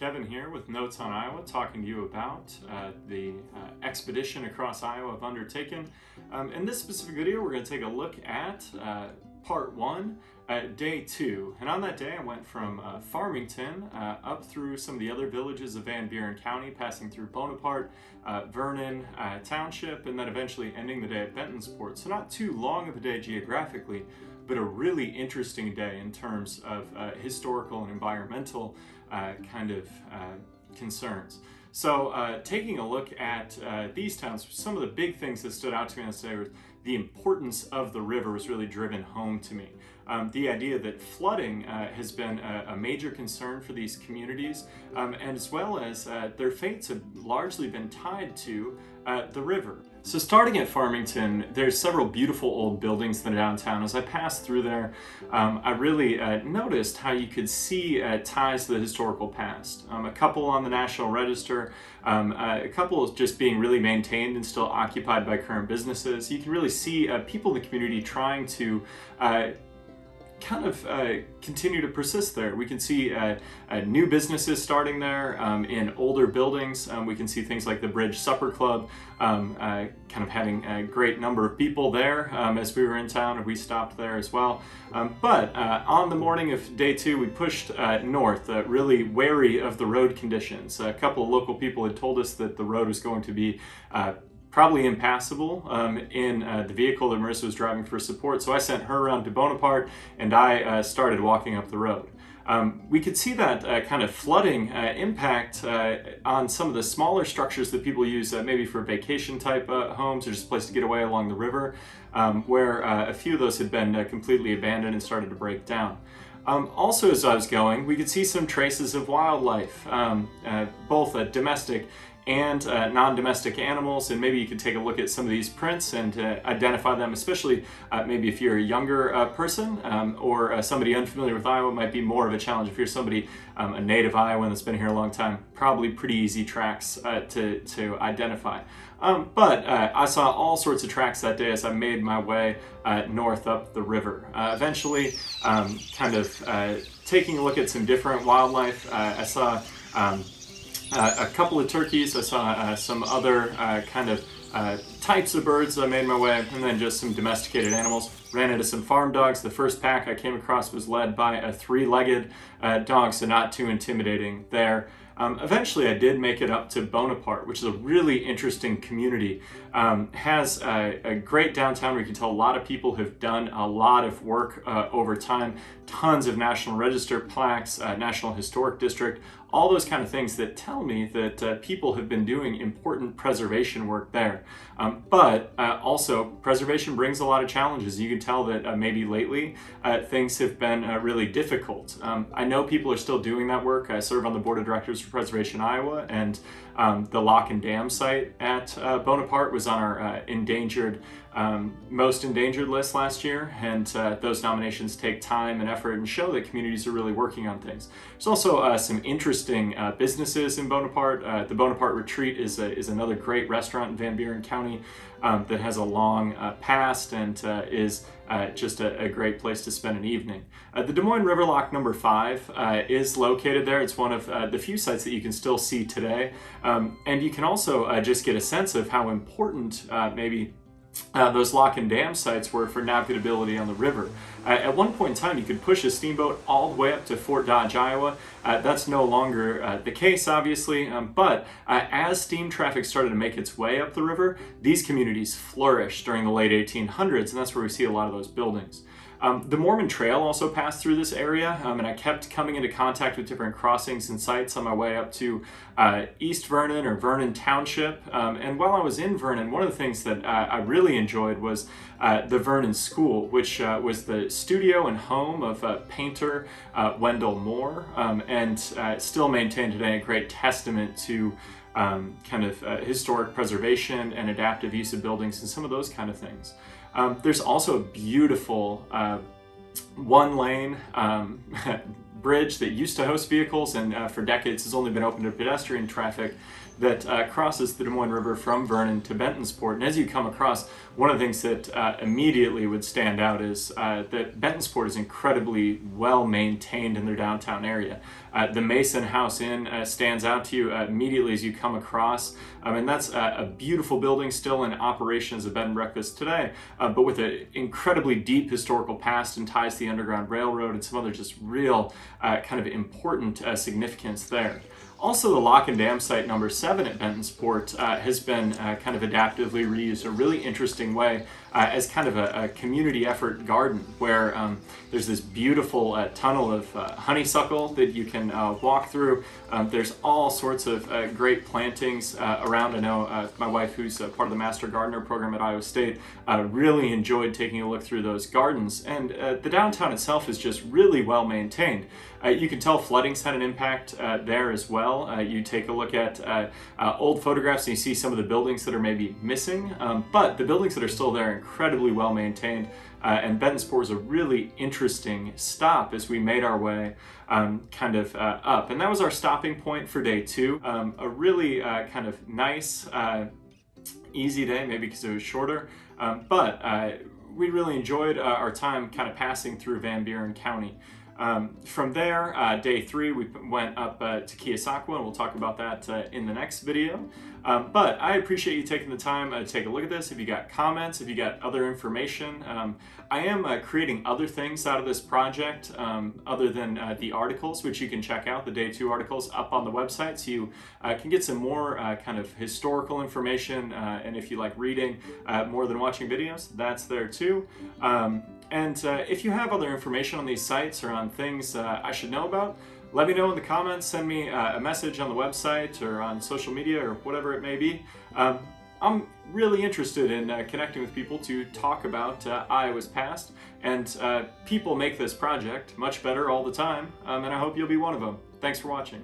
Kevin here with Notes on Iowa, talking to you about the expedition across Iowa I've undertaken. In this specific video, we're going to take a look at part one, day two. And on that day, I went from Farmington up through some of the other villages of Van Buren County, passing through Bonaparte, Vernon Township, and then eventually ending the day at Bentonsport. So not too long of a day geographically, but a really interesting day in terms of historical and environmental concerns. So taking a look at these towns, some of the big things that stood out to me on this day was the importance of the river was really driven home to me. The idea that flooding has been a major concern for these communities, and as well as their fates have largely been tied to the river. So starting at Farmington, there's several beautiful old buildings in the downtown. As I passed through there, I really noticed how you could see ties to the historical past. A couple on the National Register, a couple just being really maintained and still occupied by current businesses. You can really see people in the community trying to continue to persist there. We can see new businesses starting there in older buildings. We can see things like the Bridge Supper Club having a great number of people there as we were in town, and we stopped there as well. But on the morning of day two, we pushed north, really wary of the road conditions. A couple of local people had told us that the road was going to be probably impassable in the vehicle that Marissa was driving for support. So I sent her around to Bonaparte and I started walking up the road. We could see that kind of flooding impact on some of the smaller structures that people use maybe for vacation type homes or just a place to get away along the river, where a few of those had been completely abandoned and started to break down. Also, as I was going, we could see some traces of wildlife, both domestic and non-domestic animals, and maybe you could take a look at some of these prints and identify them, especially maybe if you're a younger person or somebody unfamiliar with Iowa. It might be more of a challenge. If you're somebody, a native Iowan that's been here a long time, probably pretty easy tracks to identify. But I saw all sorts of tracks that day as I made my way north up the river. Eventually, taking a look at some different wildlife, I saw a couple of turkeys. I saw some other types of birds. I made my way, and then just some domesticated animals. Ran into some farm dogs. The first pack I came across was led by a three-legged dog, so not too intimidating there. Eventually, I did make it up to Bonaparte, which is a really interesting community. Has a great downtown where you can tell a lot of people have done a lot of work over time. Tons of National Register plaques, National Historic District, all those kind of things that tell me that people have been doing important preservation work there. But also, preservation brings a lot of challenges. You can tell that maybe lately things have been really difficult. I know people are still doing that work. I serve on the board of directors for Preservation Iowa, and the Lock and Dam site at Bonaparte was on our most endangered list last year, and those nominations take time and effort and show that communities are really working on things. There's also some interesting businesses in Bonaparte. The Bonaparte Retreat is another great restaurant in Van Buren County that has a long past and is just a great place to spend an evening. The Des Moines River Lock number 5 is located there. It's one of the few sites that you can still see today. And you can also just get a sense of how important maybe those lock and dam sites were for navigability on the river. At one point in time, you could push a steamboat all the way up to Fort Dodge, Iowa. That's no longer the case, obviously, but as steam traffic started to make its way up the river, these communities flourished during the late 1800s, and that's where we see a lot of those buildings. The Mormon Trail also passed through this area, and I kept coming into contact with different crossings and sites on my way up to East Vernon or Vernon Township. And while I was in Vernon, one of the things that I really enjoyed was the Vernon School, which was the studio and home of painter Wendell Moore, and still maintained today, a great testament to historic preservation and adaptive use of buildings and some of those kind of things. There's also a beautiful one-lane bridge that used to host vehicles and for decades has only been open to pedestrian traffic that crosses the Des Moines River from Vernon to Bentonsport. And as you come across, one of the things that immediately would stand out is that Bentonsport is incredibly well maintained in their downtown area. The Mason House Inn stands out to you immediately as you come across. And that's a beautiful building still in operation as a bed and breakfast today, but with an incredibly deep historical past and ties to the Underground Railroad and some other just real kind of important significance there. Also, the Lock and Dam site number 7 at Bentonsport has been kind of adaptively reused in a really interesting way as kind of a community effort garden where there's this beautiful tunnel of honeysuckle that you can walk through. There's all sorts of great plantings around. I know my wife, who's part of the Master Gardener program at Iowa State, really enjoyed taking a look through those gardens. And the downtown itself is just really well maintained. You can tell flooding's had an impact there as well. You take a look at old photographs and you see some of the buildings that are maybe missing, but the buildings that are still there are incredibly well maintained. And Bentonsport was a really interesting stop as we made our way kind of up. And that was our stopping point for day 2. A really kind of nice, easy day, maybe because it was shorter, but we really enjoyed our time kind of passing through Van Buren County. From there, day 3, we went up to Keosauqua, and we'll talk about that in the next video. But I appreciate you taking the time to take a look at this. If you got comments, if you got other information, I am creating other things out of this project other than the articles, which you can check out, the day 2 articles up on the website, so you can get some more kind of historical information, and if you like reading more than watching videos, that's there too. And if you have other information on these sites or on things I should know about, let me know in the comments, send me a message on the website or on social media or whatever it may be. I'm really interested in connecting with people to talk about Iowa's past, and people make this project much better all the time, and I hope you'll be one of them. Thanks for watching.